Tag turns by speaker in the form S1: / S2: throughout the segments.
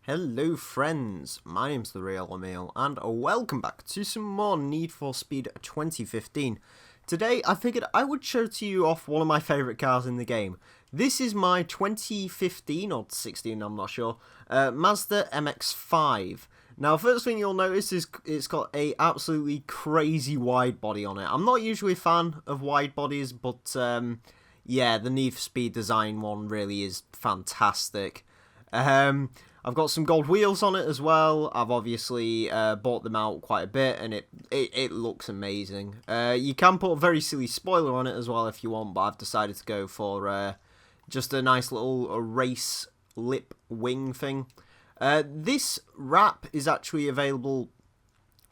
S1: Hello friends, my name's the real Emile and welcome back to some more Need for Speed 2015. Today I figured I would show to you off one of my favourite cars in the game. This is my 2015 or 16, I'm not sure, Mazda MX-5. Now first thing you'll notice is it's got a absolutely crazy wide body on it. I'm not usually a fan of wide bodies, but yeah, the Need for Speed design one really is fantastic. I've got some gold wheels on it as well. I've obviously bought them out quite a bit, and it looks amazing. You can put a very silly spoiler on it as well if you want, but I've decided to go for just a nice little race lip wing thing. This wrap is actually available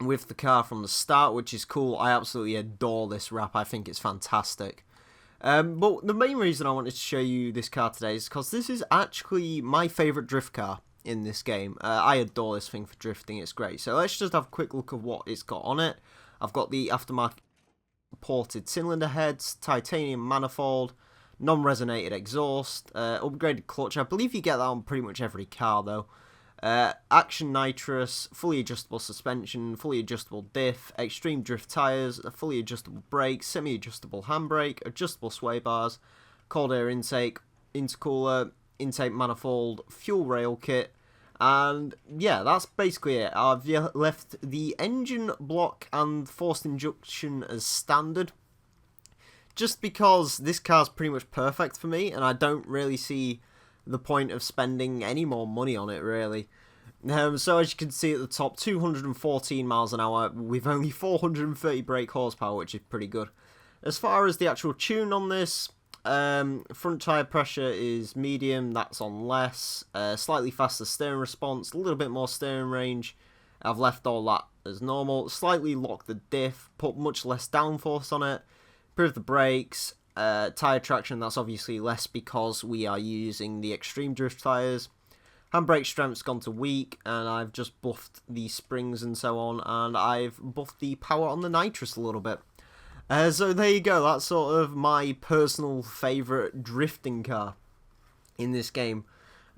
S1: with the car from the start, which is cool. I absolutely adore this wrap. I think it's fantastic. But the main reason I wanted to show you this car today is because this is actually my favourite drift car in this game. I adore this thing for drifting, it's great. So let's just have a quick look at what it's got on it. I've got the aftermarket ported cylinder heads, titanium manifold, non-resonated exhaust, upgraded clutch. I believe you get that on pretty much every car though. Action nitrous, fully adjustable suspension, fully adjustable diff, extreme drift tyres, fully adjustable brakes, semi-adjustable handbrake, adjustable sway bars, cold air intake, intercooler, intake manifold, fuel rail kit, and yeah, that's basically it. I've left the engine block and forced injection as standard, just because this car's pretty much perfect for me, and I don't really see the point of spending any more money on it, really. So as you can see at the top, 214 miles an hour with only 430 brake horsepower, which is pretty good. As far as the actual tune on this, front tyre pressure is medium, that's on less, slightly faster steering response, a little bit more steering range. I've left all that as normal, slightly locked the diff, put much less downforce on it, improved the brakes, tyre traction, that's obviously less because we are using the extreme drift tyres. Handbrake strength's gone to weak, and I've just buffed the springs and so on, and I've buffed the power on the nitrous a little bit. So there you go, that's sort of my personal favourite drifting car in this game.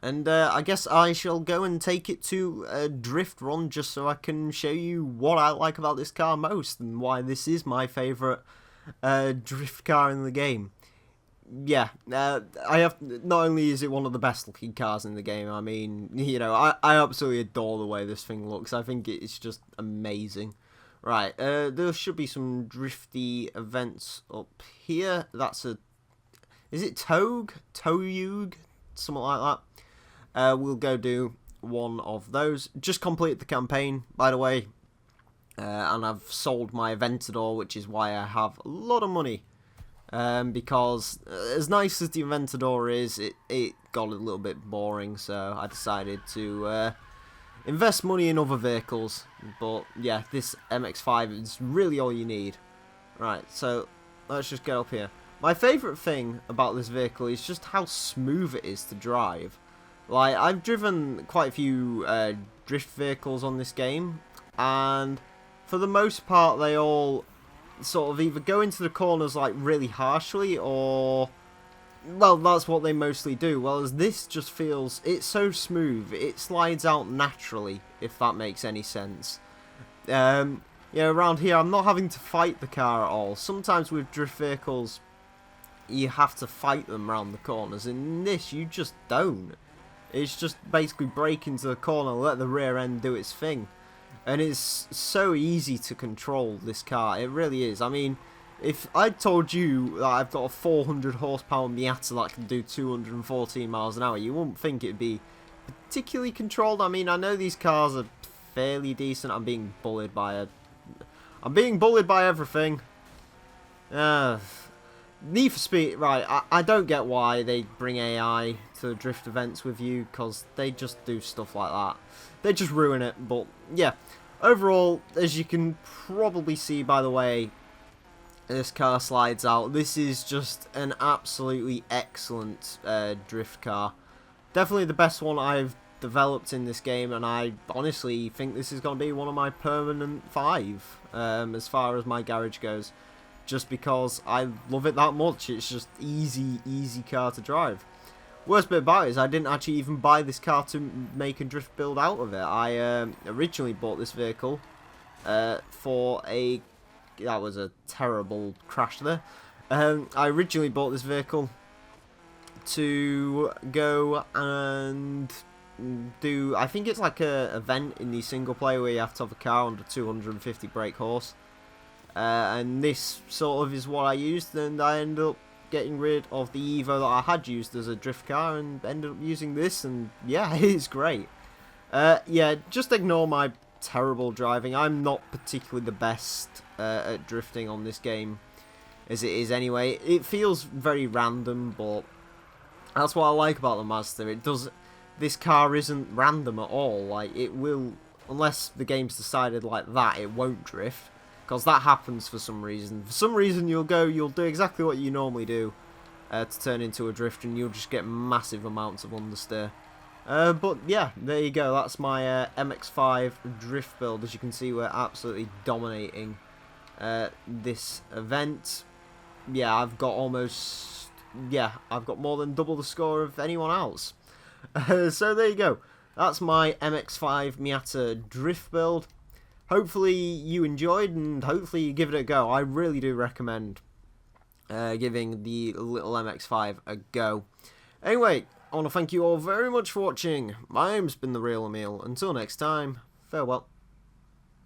S1: And I guess I shall go and take it to a drift run just so I can show you what I like about this car most and why this is my favourite drift car in the game. Yeah, I have. Not only is it one of the best looking cars in the game, I mean, you know, I absolutely adore the way this thing looks. I think it's just amazing. Right, there should be some drifty events up here. That's a... Is it Togue? Something like that. We'll go do one of those. Just complete the campaign, by the way. And I've sold my Aventador, which is why I have a lot of money. Because as nice as the Aventador is, it got a little bit boring, so I decided to invest money in other vehicles. But yeah, this MX-5 is really all you need. Right, so let's just get up here. My favourite thing about this vehicle is just how smooth it is to drive. Like, I've driven quite a few drift vehicles on this game, and for the most part they all sort of either go into the corners like really harshly, or, well, that's what they mostly do. Whereas this just feels, it's so smooth, it slides out naturally, if that makes any sense. Yeah, around here I'm not having to fight the car at all. Sometimes with drift vehicles you have to fight them around the corners, in this you just don't. It's just basically brake into the corner, let the rear end do its thing. And it's so easy to control, this car, it really is. I mean, if I told you that I've got a 400 horsepower Miata that can do 214 miles an hour, you wouldn't think it'd be particularly controlled. I mean, I know these cars are fairly decent. I'm being bullied by everything. Need for Speed, right, I don't get why they bring AI to drift events with you, because they just do stuff like that. They just ruin it, but yeah. Overall, as you can probably see by the way this car slides out, this is just an absolutely excellent drift car. Definitely the best one I've developed in this game, and I honestly think this is going to be one of my permanent 5 as far as my garage goes. Just because I love it that much. It's just easy car to drive. Worst bit about it is I didn't actually even buy this car to make a drift build out of it. I originally bought this vehicle for a... That was a terrible crash there. I originally bought this vehicle to go and do... I think it's like a event in the single player where you have to have a car under 250 brake horse. And this sort of is what I used, and I ended up getting rid of the Evo that I had used as a drift car and ended up using this, and yeah, it is great. Yeah, just ignore my terrible driving. I'm not particularly the best at drifting on this game as it is anyway. It feels very random, but that's what I like about the Mazda. It does... This car isn't random at all. Like, it will... Unless the game's decided like that, it won't drift. Because that happens for some reason. For some reason, you'll do exactly what you normally do to turn into a drift, and you'll just get massive amounts of understeer. But yeah, there you go. That's my MX-5 drift build. As you can see, we're absolutely dominating this event. Yeah, I've got almost... Yeah, I've got more than double the score of anyone else. So there you go. That's my MX-5 Miata Drift Build. Hopefully you enjoyed, and hopefully you give it a go. I really do recommend giving the little MX-5 a go. Anyway, I want to thank you all very much for watching. My name's been The Real Emile. Until next time, farewell.